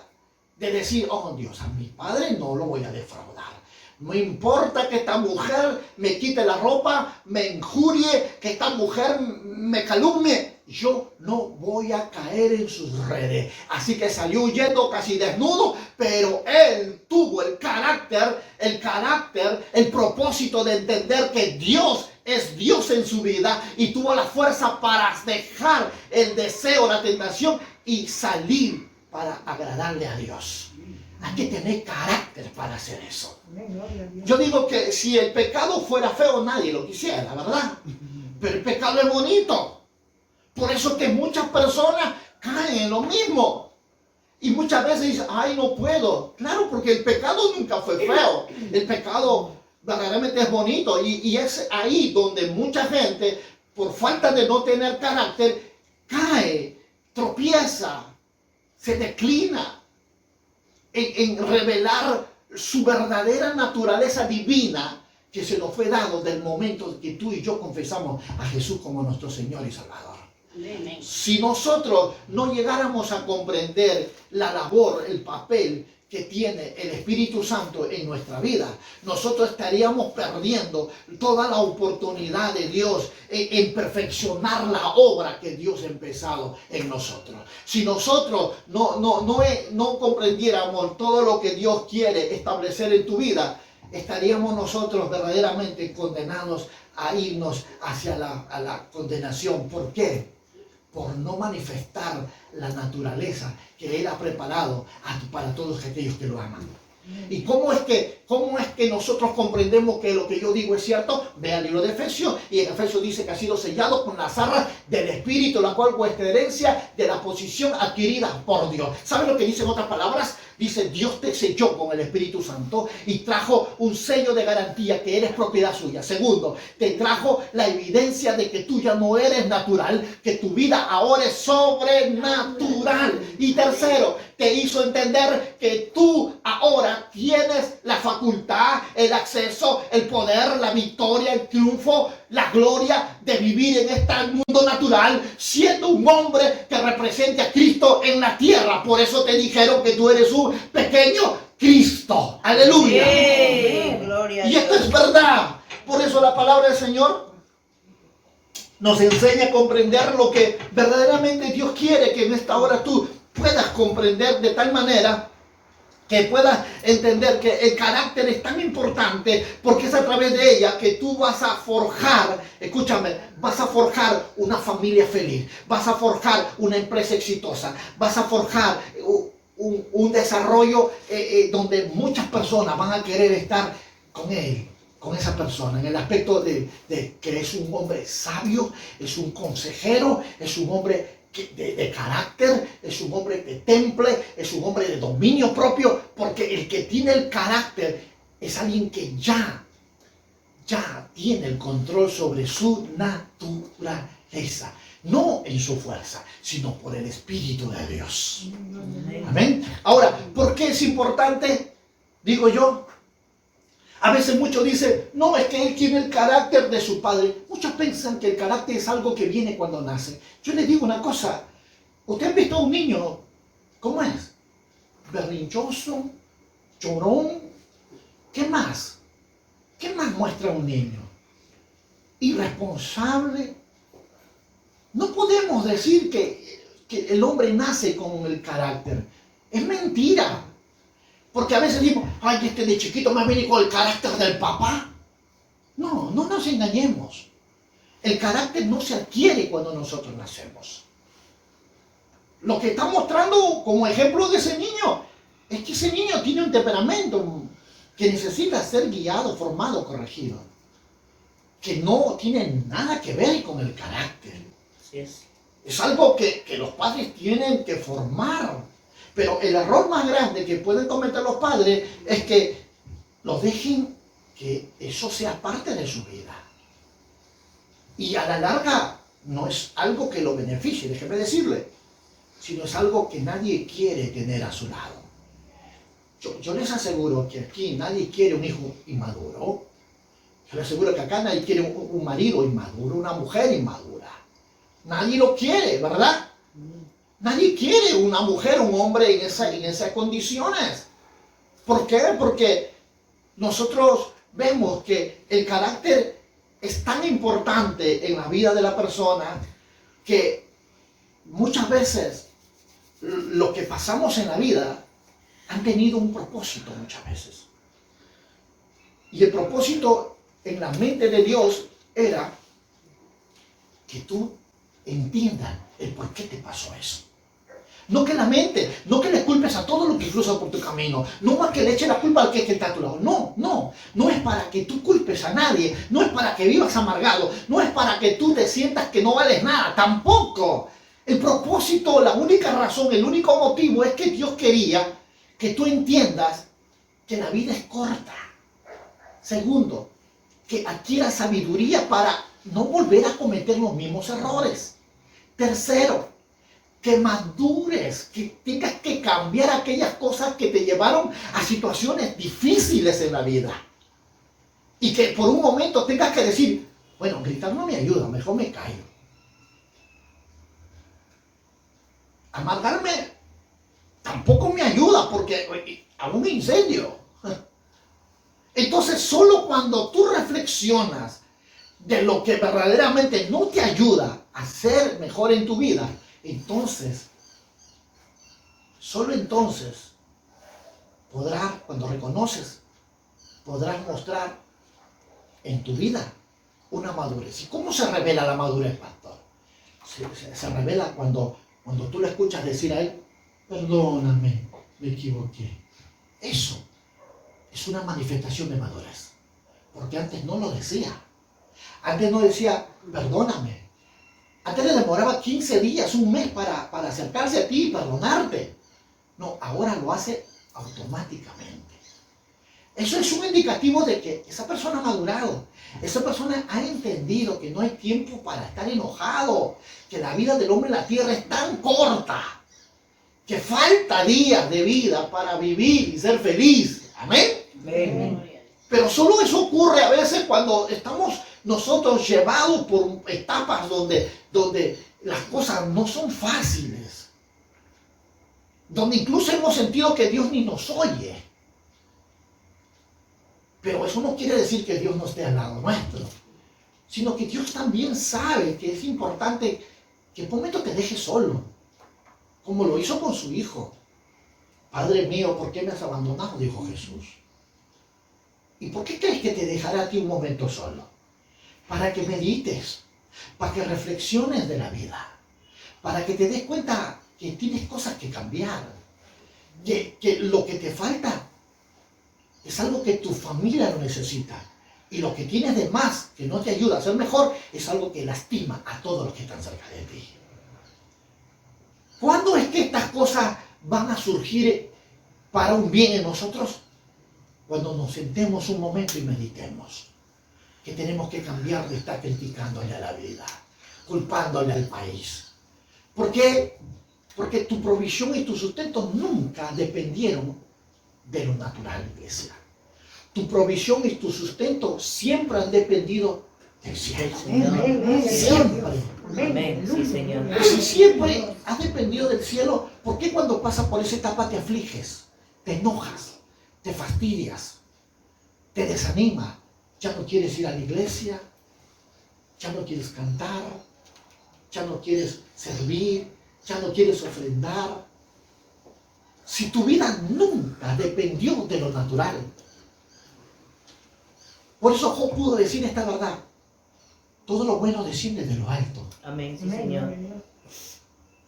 de decir, oh Dios, a mi padre no lo voy a defraudar. No importa que esta mujer me quite la ropa, me injurie, que esta mujer me calumnie, yo no voy a caer en sus redes. Así que salió huyendo casi desnudo, pero él tuvo el carácter, el propósito de entender que Dios es Dios en su vida y tuvo la fuerza para dejar el deseo, la tentación y salir para agradarle a Dios. Hay que tener carácter para hacer eso. Yo digo que si el pecado fuera feo, nadie lo quisiera, ¿verdad? Pero el pecado es bonito. Por eso que muchas personas caen en lo mismo. Y muchas veces dicen, ay, no puedo. Claro, porque el pecado nunca fue feo. El pecado verdaderamente es bonito. Y es ahí donde mucha gente, por falta de no tener carácter, cae, tropieza, se declina en revelar su verdadera naturaleza divina que se nos fue dado del momento que tú y yo confesamos a Jesús como nuestro Señor y Salvador. Amén. Si nosotros no llegáramos a comprender la labor, el papel que tiene el Espíritu Santo en nuestra vida, nosotros estaríamos perdiendo toda la oportunidad de Dios en perfeccionar la obra que Dios ha empezado en nosotros. Si nosotros no comprendiéramos todo lo que Dios quiere establecer en tu vida, estaríamos nosotros verdaderamente condenados a irnos hacia la condenación. ¿Por qué? Por no manifestar la naturaleza que Él ha preparado para todos aquellos que lo aman. ¿Y cómo es que nosotros comprendemos que lo que yo digo es cierto? Ve al libro de Efesios, y en Efesios dice que ha sido sellado con las arras del Espíritu, la cual vuestra herencia de la posición adquirida por Dios. ¿Saben lo que dice en otras palabras? Dice, Dios te selló con el Espíritu Santo y trajo un sello de garantía que eres propiedad suya. Segundo, te trajo la evidencia de que tú ya no eres natural, que tu vida ahora es sobrenatural. Y tercero, te hizo entender que tú ahora tienes la facultad, el acceso, el poder, la victoria, el triunfo, la gloria de vivir en este mundo natural, siendo un hombre que represente a Cristo en la tierra. Por eso te dijeron que tú eres un pequeño Cristo. Aleluya. Gloria a Y esto Dios. es verdad. Por eso la palabra del Señor nos enseña a comprender lo que verdaderamente Dios quiere que en esta hora tú puedas comprender de tal manera que puedas entender que el carácter es tan importante porque es a través de ella que tú vas a forjar, escúchame, vas a forjar una familia feliz, vas a forjar una empresa exitosa, vas a forjar un desarrollo donde muchas personas van a querer estar con él, con esa persona, en el aspecto de que es un hombre sabio, es un consejero, es un hombre de carácter, es un hombre de temple, es un hombre de dominio propio, porque el que tiene el carácter es alguien que ya tiene el control sobre su naturaleza, no en su fuerza, sino por el Espíritu de Dios. Amén. Ahora, ¿por qué es importante? Digo yo, a veces muchos dicen, no, es que él tiene el carácter de su padre. Muchos piensan que el carácter es algo que viene cuando nace. Yo les digo una cosa, ¿usted ha visto a un niño? ¿Cómo es? Berrinchoso, llorón. ¿Qué más? ¿Qué más muestra un niño? Irresponsable. No podemos decir que el hombre nace con el carácter. Es mentira. Porque a veces digo, ay, este de chiquito me viene con el carácter del papá. No, no nos engañemos. El carácter no se adquiere cuando nosotros nacemos. Lo que está mostrando como ejemplo de ese niño es que ese niño tiene un temperamento que necesita ser guiado, formado, corregido. Que no tiene nada que ver con el carácter. Así es. Es algo que los padres tienen que formar. Pero el error más grande que pueden cometer los padres es que los dejen que eso sea parte de su vida. Y a la larga no es algo que lo beneficie, déjeme decirle, sino es algo que nadie quiere tener a su lado. Yo les aseguro que aquí nadie quiere un hijo inmaduro. Yo les aseguro que acá nadie quiere un marido inmaduro, una mujer inmadura. Nadie lo quiere, ¿verdad? Nadie quiere una mujer, un hombre en esas condiciones. ¿Por qué? Porque nosotros vemos que el carácter es tan importante en la vida de la persona que muchas veces lo que pasamos en la vida han tenido un propósito muchas veces. Y el propósito en la mente de Dios era que tú entiendas el por qué te pasó eso. No que lamentes, no que le culpes a todo lo que cruza por tu camino, no más que le eche la culpa al que está a tu lado. No es para que tú culpes a nadie, no es para que vivas amargado, no es para que tú te sientas que no vales nada, tampoco. El propósito, la única razón, el único motivo es que Dios quería que tú entiendas que la vida es corta. Segundo, que adquieras sabiduría para no volver a cometer los mismos errores. Tercero, que madures, que tengas que cambiar aquellas cosas que te llevaron a situaciones difíciles en la vida. Y que por un momento tengas que decir, bueno, gritar no me ayuda, mejor me callo. Amargarme tampoco me ayuda porque hago un incendio. Entonces, solo cuando tú reflexionas de lo que verdaderamente no te ayuda a ser mejor en tu vida, entonces, solo entonces, cuando reconoces, podrás mostrar en tu vida una madurez. ¿Y cómo se revela la madurez, pastor? Se revela cuando tú le escuchas decir a él, perdóname, me equivoqué. Eso es una manifestación de madurez. Porque antes no lo decía. Antes no decía, perdóname. Antes le demoraba 15 días, un mes para acercarse a ti y perdonarte. No, ahora lo hace automáticamente. Eso es un indicativo de que esa persona ha madurado. Esa persona ha entendido que no hay tiempo para estar enojado. Que la vida del hombre en la tierra es tan corta. Que falta días de vida para vivir y ser feliz. Amén. Amén. Pero solo eso ocurre a veces cuando estamos nosotros llevados por etapas donde las cosas no son fáciles. Donde incluso hemos sentido que Dios ni nos oye. Pero eso no quiere decir que Dios no esté al lado nuestro. Sino que Dios también sabe que es importante que por un momento te deje solo. Como lo hizo con su hijo. Padre mío, ¿por qué me has abandonado? Dijo Jesús. ¿Y por qué crees que te dejará a ti un momento solo? Para que medites, para que reflexiones de la vida, para que te des cuenta que tienes cosas que cambiar, que lo que te falta es algo que tu familia lo necesita, y lo que tienes de más, que no te ayuda a ser mejor, es algo que lastima a todos los que están cerca de ti. ¿Cuándo es que estas cosas van a surgir para un bien en nosotros? Cuando nos sentemos un momento y meditemos que tenemos que cambiar de estar criticándole a la vida, culpándole al país. ¿Por qué? Porque tu provisión y tu sustento nunca dependieron de lo natural, iglesia. Tu provisión y tu sustento siempre han dependido del cielo. Siempre. Amén. Sí, Señor. Y si siempre has dependido del cielo, ¿por qué cuando pasas por esa etapa te afliges, te enojas, te fastidias, te desanima? Ya no quieres ir a la iglesia, ya no quieres cantar, ya no quieres servir, ya no quieres ofrendar. si tu vida nunca dependió de lo natural. Por eso Job pudo decir esta verdad. Todo lo bueno desciende de lo alto. Amén, sí, Señor.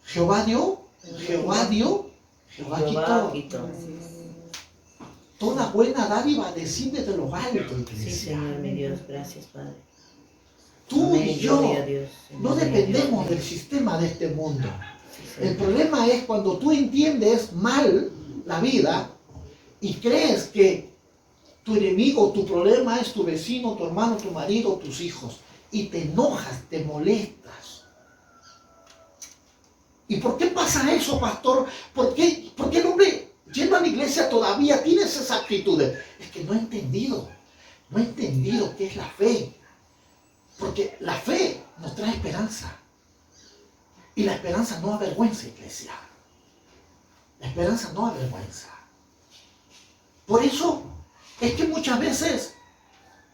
Jehová dio, Jehová dio, Jehová Jehová quitó. quitó. Toda buena dádiva desciende de lo alto, Sí, iglesia. Señor, mi Dios. Gracias, Padre. Tú Amén, y yo gloria a Dios. no Gloria a dependemos Dios. del sistema de este mundo. Sí, El Señor. problema es cuando tú entiendes mal la vida y crees que tu enemigo, tu problema es tu vecino, tu hermano, tu marido, tus hijos. Y te enojas, te molestas. ¿Y por qué pasa eso, pastor? ¿Por qué el hombre yendo a la iglesia todavía tiene esas actitudes? Es que no ha entendido qué es la fe. Porque la fe nos trae esperanza. Y la esperanza no avergüenza, iglesia. La esperanza no avergüenza. Por eso es que muchas veces,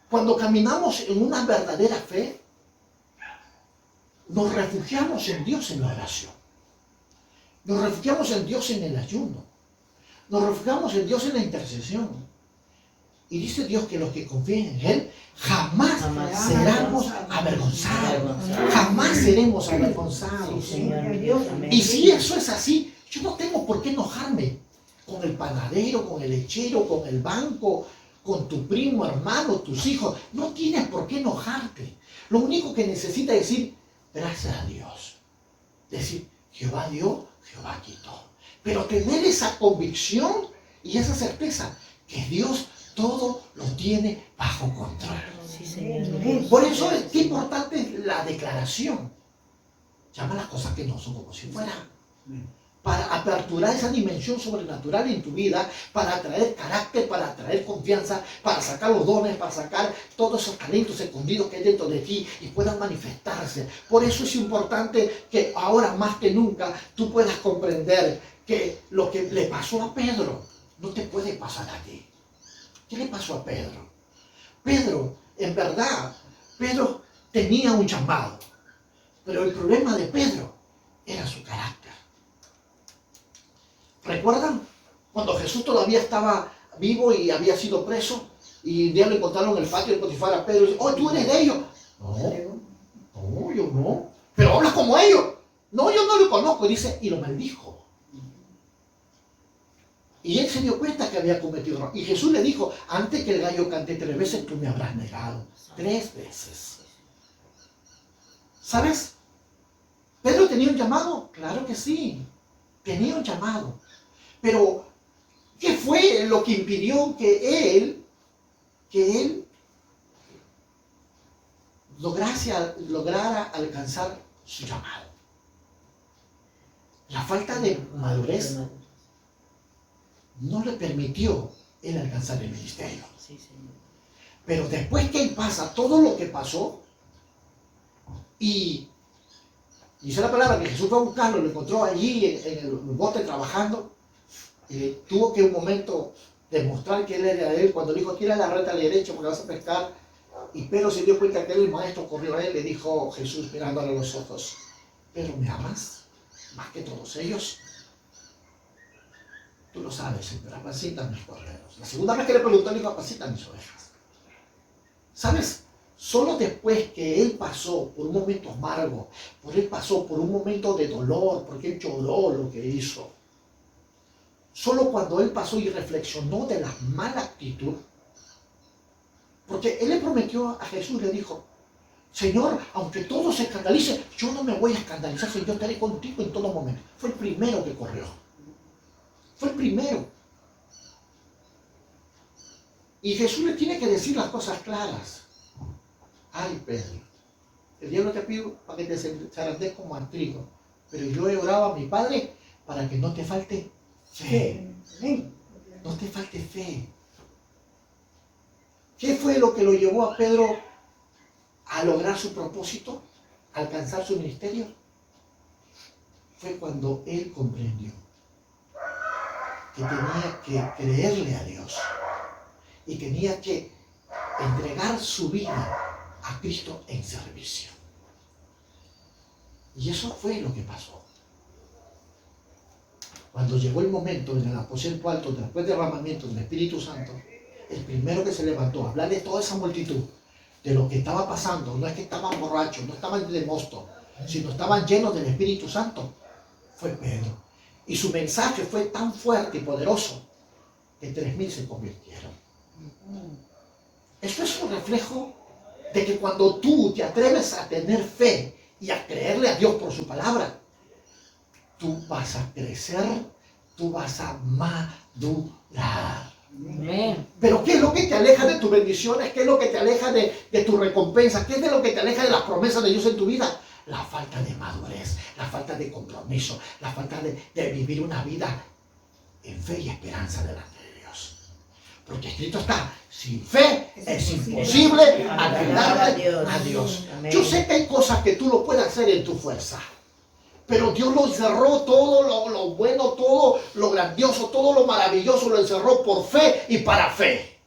cuando caminamos en una verdadera fe, nos refugiamos en Dios en la oración. Nos refugiamos en Dios en el ayuno. Nos refugiamos en Dios en la intercesión. Y dice Dios que los que confíen en Él jamás seremos avergonzados. Jamás seremos avergonzados. Sí, Señor, mi Dios. Amén. Y si eso es así, yo no tengo por qué enojarme con el panadero, con el lechero, con el banco, con tu primo, hermano, tus hijos. No tienes por qué enojarte. Lo único que necesitas es decir, gracias a Dios. Decir, Jehová dio, Jehová quitó. Pero tener esa convicción y esa certeza que Dios todo lo tiene bajo control. Sí, Señor, mi Dios. Por eso es que importante la declaración. Llama las cosas que no son como si fueran. Para aperturar esa dimensión sobrenatural en tu vida, para atraer carácter, para atraer confianza, para sacar los dones, para sacar todos esos talentos escondidos que hay dentro de ti y puedan manifestarse. Por eso es importante que ahora más que nunca tú puedas comprender que lo que le pasó a Pedro no te puede pasar a ti. ¿Qué le pasó a Pedro? Pedro, en verdad, Pedro tenía un llamado, pero el problema de Pedro era su carácter. ¿Recuerdan? Cuando Jesús todavía estaba vivo y había sido preso, y un día lo encontraron en el patio de Potifar a Pedro y dice, oh, ¿tú eres de ellos? No, yo no. Pero hablas como ellos. No, yo no lo conozco. Y dice, y lo maldijo. Y él se dio cuenta que había cometido error. Y Jesús le dijo, antes que el gallo cante 3 veces, tú me habrás negado. 3 veces. ¿Sabes? ¿Pedro tenía un llamado? Claro que sí. Tenía un llamado. Pero, ¿qué fue lo que impidió que él lograra alcanzar su llamado? La falta de madurez no le permitió él alcanzar el ministerio. Sí, Señor. Pero después que él pasa todo lo que pasó, y dice la palabra que Jesús fue a buscarlo, lo encontró allí en el bote trabajando, y tuvo que un momento demostrar que él era de él, cuando le dijo, tira la red a la derecha porque vas a pescar, y Pedro se dio cuenta que era el maestro, corrió a él, le dijo Jesús mirándole a los ojos, ¿pero me amas más que todos ellos? Tú lo sabes, Señor, apacita mis corderos. La segunda vez que le preguntó, le dijo, apacita mis ovejas. ¿Sabes? Solo después que él pasó por un momento amargo, él pasó por un momento de dolor, porque él lloró lo que hizo. Solo cuando él pasó y reflexionó de la mala actitud, porque él le prometió a Jesús, le dijo, Señor, aunque todos se escandalicen, yo no me voy a escandalizar, Señor, yo estaré contigo en todo momento. Fue el primero que corrió. Fue el primero. Y Jesús le tiene que decir las cosas claras. Ay, Pedro, el diablo te pido para que te zarandees como al trigo, pero yo he orado a mi Padre para que no te falte fe. No te falte fe. ¿Qué fue lo que lo llevó a Pedro a lograr su propósito, a alcanzar su ministerio? Fue cuando él comprendió que tenía que creerle a Dios y tenía que entregar su vida a Cristo en servicio. Y eso fue lo que pasó. cuando llegó el momento en el aposento alto, después del derramamiento del Espíritu Santo, el primero que se levantó a hablarle a toda esa multitud de lo que estaba pasando, no es que estaban borrachos, no estaban de mosto, sino estaban llenos del Espíritu Santo, fue Pedro. Y su mensaje fue tan fuerte y poderoso que 3,000 se convirtieron. Esto es un reflejo de que cuando tú te atreves a tener fe y a creerle a Dios por su palabra, tú vas a crecer, tú vas a madurar. Amén. Pero ¿qué es lo que te aleja de tus bendiciones? ¿Qué es lo que te aleja de tu recompensa? ¿Qué es de lo que te aleja de las promesas de Dios en tu vida? La falta de madurez, la falta de compromiso, la falta de vivir una vida en fe y esperanza delante de Dios. Porque escrito está, sin fe es imposible agradarle a Dios. Yo sé que hay cosas que tú lo puedes hacer en tu fuerza. Pero Dios lo encerró todo lo bueno, todo lo grandioso, todo lo maravilloso, lo encerró por fe y para fe.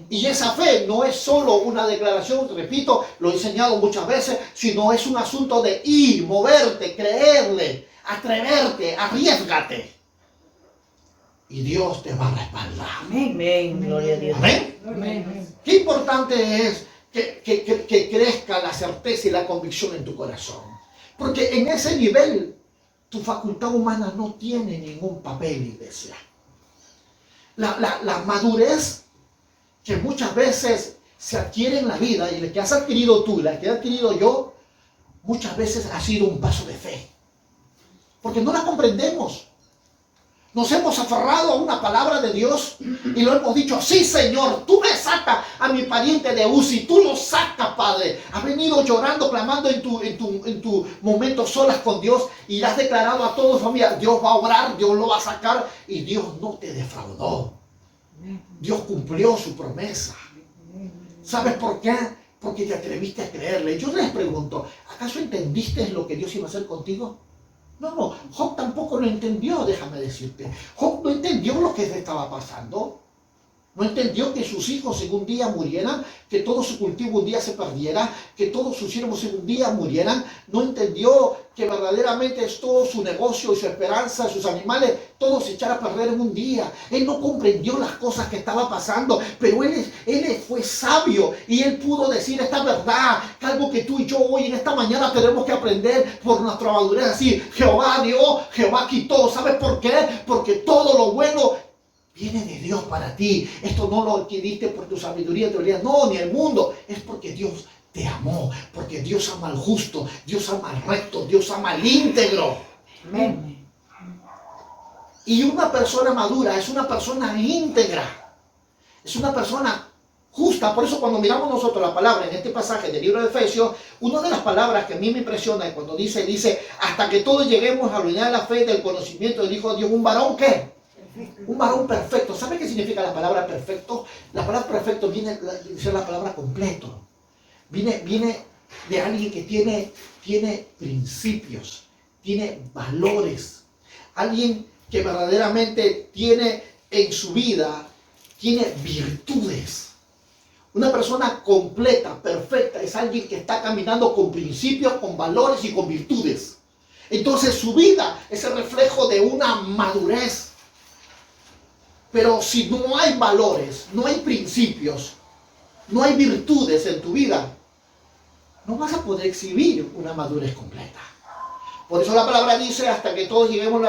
Y esa fe no es solo una declaración, repito, lo he enseñado muchas veces, sino es un asunto de ir, moverte, creerle, atreverte, arriésgate. Y Dios te va a respaldar. Amén. Gloria a Dios. Amén. Amén. Qué importante es que crezca la certeza y la convicción en tu corazón. Porque en ese nivel, tu facultad humana no tiene ningún papel, iglesia. La madurez que muchas veces se adquiere en la vida, y la que has adquirido tú y la que he adquirido yo, muchas veces ha sido un paso de fe. Porque no la comprendemos. Nos hemos aferrado a una palabra de Dios y lo hemos dicho, sí Señor, tú me sacas a mi pariente de Uzi, tú lo sacas, Padre. Has venido llorando, clamando en tu momento solas con Dios y has declarado a toda tu familia, Dios va a obrar, Dios lo va a sacar y Dios no te defraudó. Dios cumplió su promesa. ¿Sabes por qué? Porque te atreviste a creerle. Yo les pregunto, ¿acaso entendiste lo que Dios iba a hacer contigo? No, Job tampoco lo entendió, déjame decirte. Job no entendió lo que le estaba pasando. No entendió que sus hijos en un día murieran, que todo su cultivo un día se perdiera, que todos sus siervos en un día murieran. No entendió que verdaderamente es todo su negocio y su esperanza, sus animales, todo se echara a perder en un día. Él no comprendió las cosas que estaba pasando, pero él fue sabio y él pudo decir esta verdad, que algo que tú y yo hoy en esta mañana tenemos que aprender por nuestra madurez. Así, Jehová dio, Jehová quitó. ¿Sabes por qué? Porque todo lo bueno viene de Dios para ti. Esto no lo adquiriste por tu sabiduría, teoría, no, ni el mundo. Es porque Dios te amó, porque Dios ama al justo, Dios ama al recto, Dios ama al íntegro. Amén. Y una persona madura es una persona íntegra, es una persona justa. Por eso cuando miramos nosotros la palabra en este pasaje del libro de Efesios, una de las palabras que a mí me impresiona es cuando dice, hasta que todos lleguemos a la unidad de la fe, del conocimiento del Hijo de Dios, un varón ¿qué? Un varón perfecto. ¿Sabe qué significa la palabra perfecto? La palabra perfecto viene de ser la palabra completo. Viene de alguien que tiene principios, tiene valores. Alguien que verdaderamente tiene en su vida, tiene virtudes. Una persona completa, perfecta, es alguien que está caminando con principios, con valores y con virtudes. Entonces su vida es el reflejo de una madurez. Pero si no hay valores, no hay principios, no hay virtudes en tu vida, no vas a poder exhibir una madurez completa. Por eso la palabra dice, hasta que todos lleguemos,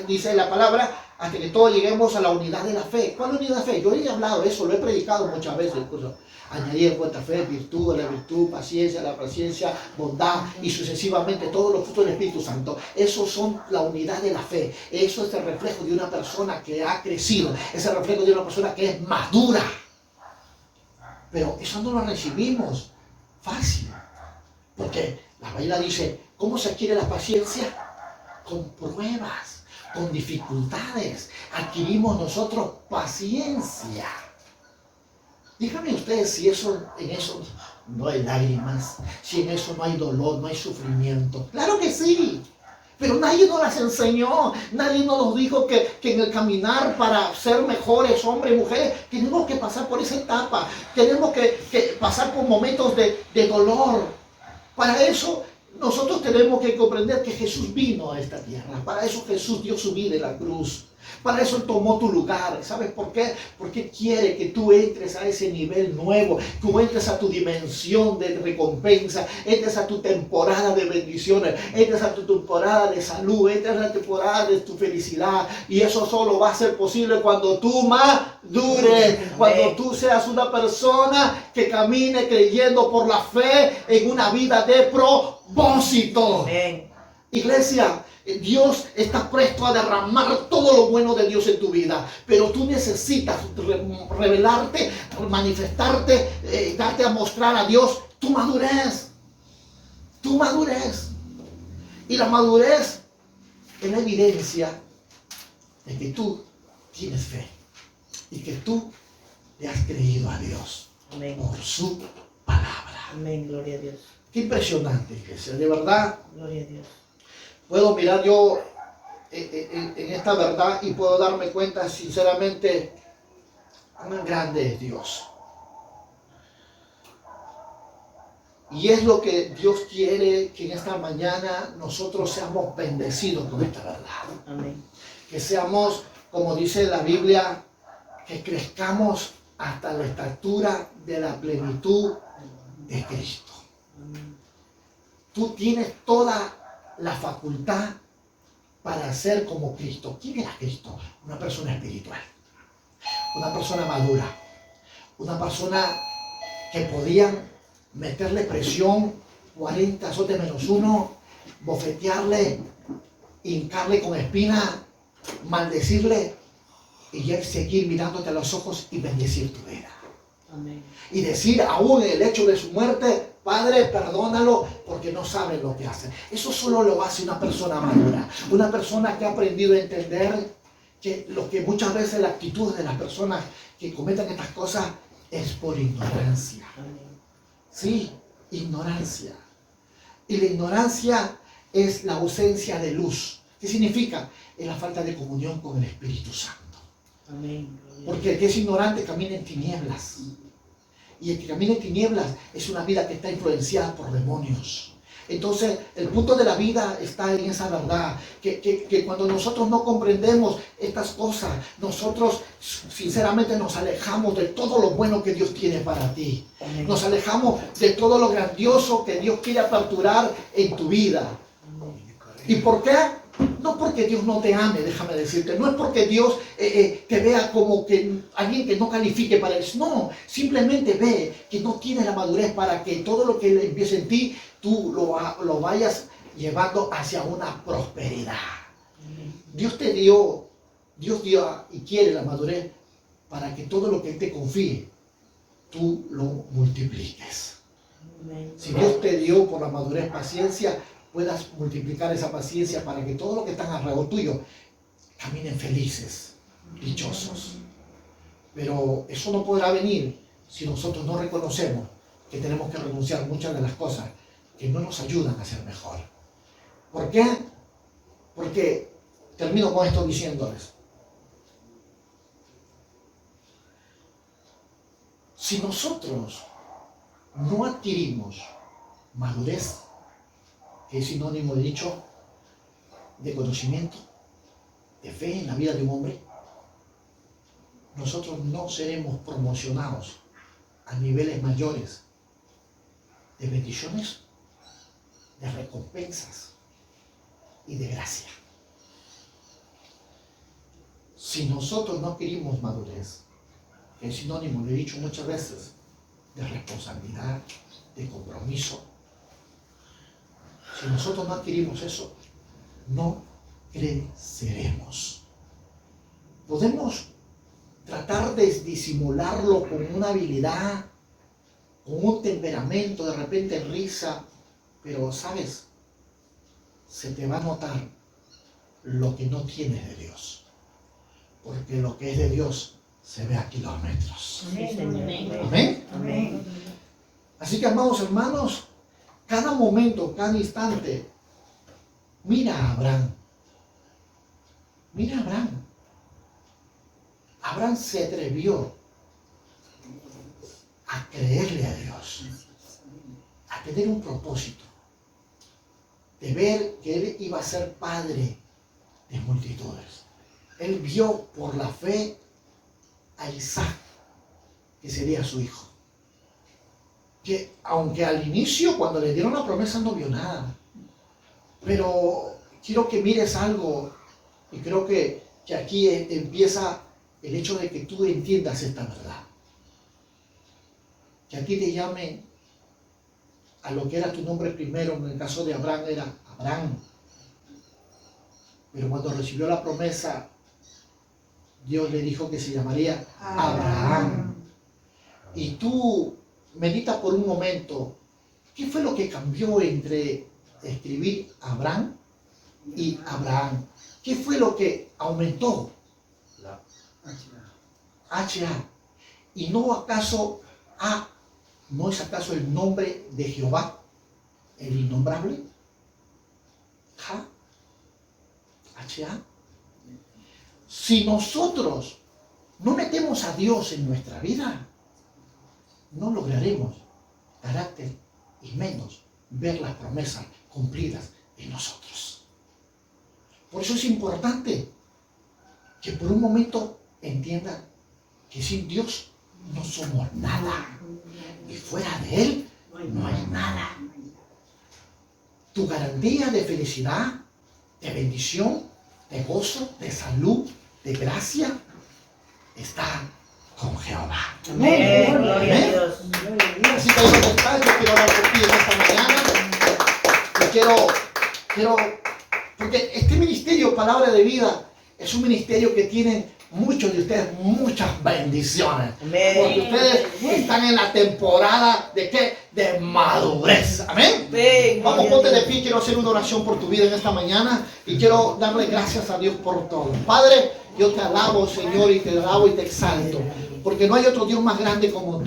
dice la palabra, hasta que todos lleguemos a la unidad de la fe. ¿Cuál unidad de fe? Yo he hablado de eso, lo he predicado muchas veces, incluso. Añadir en cuenta fe, virtud, la virtud, paciencia, la paciencia, bondad y sucesivamente todos los frutos del Espíritu Santo. Esos son la unidad de la fe. Eso es el reflejo de una persona que ha crecido. Es el reflejo de una persona que es madura. Pero eso no lo recibimos fácil. Porque la Biblia dice, ¿cómo se adquiere la paciencia? Con pruebas, con dificultades. Adquirimos nosotros paciencia. Díganme ustedes si en eso no hay lágrimas, si en eso no hay dolor, no hay sufrimiento. Claro que sí, pero nadie nos las enseñó, nadie nos dijo que en el caminar para ser mejores hombres y mujeres tenemos que pasar por esa etapa, tenemos que pasar por momentos de dolor. Para eso nosotros tenemos que comprender que Jesús vino a esta tierra. Para eso Jesús dio su vida en la cruz. Para eso Él tomó tu lugar. ¿Sabes por qué? Porque quiere que tú entres a ese nivel nuevo, que tú entres a tu dimensión de recompensa, entres a tu temporada de bendiciones, entres a tu temporada de salud, entres a la temporada de tu felicidad. Y eso solo va a ser posible cuando tú madures, cuando tú seas una persona que camine creyendo por la fe en una vida de propósito. Amén. Iglesia, Dios está presto a derramar todo lo bueno de Dios en tu vida, pero tú necesitas revelarte, manifestarte, darte a mostrar a Dios tu madurez. Tu madurez. Y la madurez es la evidencia de que tú tienes fe y que tú le has creído a Dios. Amén. Por su palabra. Amén, gloria a Dios. Qué impresionante, iglesia, de verdad. Gloria a Dios. Puedo mirar yo en esta verdad y puedo darme cuenta sinceramente cuán grande es Dios. Y es lo que Dios quiere, que en esta mañana nosotros seamos bendecidos con esta verdad. Amén. Que seamos, como dice la Biblia, que crezcamos hasta la estatura de la plenitud de Cristo. Amén. Tú tienes toda la facultad para ser como Cristo. ¿Quién era Cristo? Una persona espiritual, una persona madura, una persona que podían meterle presión, 40 azotes menos uno, bofetearle, hincarle con espina, maldecirle y él seguir mirándote a los ojos y bendecir tu vida. Amén. Y decir aún en el hecho de su muerte: Padre, perdónalo porque no saben lo que hacen. Eso solo lo hace una persona madura, una persona que ha aprendido a entender que lo que muchas veces la actitud de las personas que cometen estas cosas es por ignorancia. Amén. Sí, ignorancia. Y la ignorancia es la ausencia de luz. ¿Qué significa? Es la falta de comunión con el Espíritu Santo. Amén. Gloria a Dios. Porque el que es ignorante camina en tinieblas. Y el que camina en tinieblas es una vida que está influenciada por demonios. Entonces, el punto de la vida está en esa verdad, que cuando nosotros no comprendemos estas cosas, nosotros sinceramente nos alejamos de todo lo bueno que Dios tiene para ti. Amén. Nos alejamos de todo lo grandioso que Dios quiere aperturar en tu vida. Amén. ¿Y por qué? No porque Dios no te ame, déjame decirte. No es porque Dios te vea como que alguien que no califique para eso. No, simplemente ve que no tiene la madurez para que todo lo que Él empiece en ti, tú lo vayas llevando hacia una prosperidad. Amén. Dios dio y quiere la madurez para que todo lo que Él te confíe, tú lo multipliques. Amén. Si Dios te dio por la madurez paciencia, puedas multiplicar esa paciencia para que todo lo que están alrededor tuyo caminen felices, dichosos. Pero eso no podrá venir si nosotros no reconocemos que tenemos que renunciar a muchas de las cosas que no nos ayudan a ser mejor. ¿Por qué? Porque termino con esto diciéndoles: si nosotros no adquirimos madurez, que es sinónimo de dicho de conocimiento, de fe en la vida de un hombre, nosotros no seremos promocionados a niveles mayores de bendiciones, de recompensas y de gracia. Si nosotros no adquirimos madurez, que es sinónimo, lo he dicho muchas veces, de responsabilidad, de compromiso, si nosotros no adquirimos eso, no creceremos. Podemos tratar de disimularlo con una habilidad, con un temperamento, de repente risa, pero ¿sabes? Se te va a notar lo que no tienes de Dios, porque lo que es de Dios se ve a kilómetros. Sí, Señor. Amén. Amén. Así que, amados hermanos, cada momento, cada instante, mira a Abraham. Mira a Abraham. Abraham se atrevió a creerle a Dios, a tener un propósito. de ver que él iba a ser padre de multitudes. Él vio por la fe a Isaac, que sería su hijo. Que aunque al inicio, cuando le dieron la promesa, no vio nada. Pero quiero que mires algo, y creo que aquí empieza el hecho de que tú entiendas esta verdad. Que a ti te llamen a lo que era tu nombre primero, en el caso de Abraham era Abraham. Pero cuando recibió la promesa, Dios le dijo que se llamaría Abraham. Y tú medita por un momento, ¿qué fue lo que cambió entre escribir Abraham y Abraham? ¿Qué fue lo que aumentó? La HA. ¿Y no acaso A no es acaso el nombre de Jehová, el innombrable? HA. HA. Si nosotros no metemos a Dios en nuestra vida, no lograremos carácter y menos ver las promesas cumplidas en nosotros. Por eso es importante que por un momento entiendan que sin Dios no somos nada y fuera de Él no hay nada. Tu garantía de felicidad, de bendición, de gozo, de salud, de gracia está con Jehová. Amén. Gloria a Amén. Dios. Así que yo quiero hablar por ti en esta mañana. Y quiero, porque este ministerio, Palabra de Vida, es un ministerio que tiene muchos de ustedes muchas bendiciones. Amén. Porque ustedes están en la temporada de ¿qué? De madurez. Amén. Amén. Vamos, Gloria a ponte de Dios. pie. Quiero hacer una oración por tu vida en esta mañana y quiero darle gracias a Dios por todo. Padre, yo te alabo, Señor, y te alabo y te exalto, porque no hay otro Dios más grande como tú.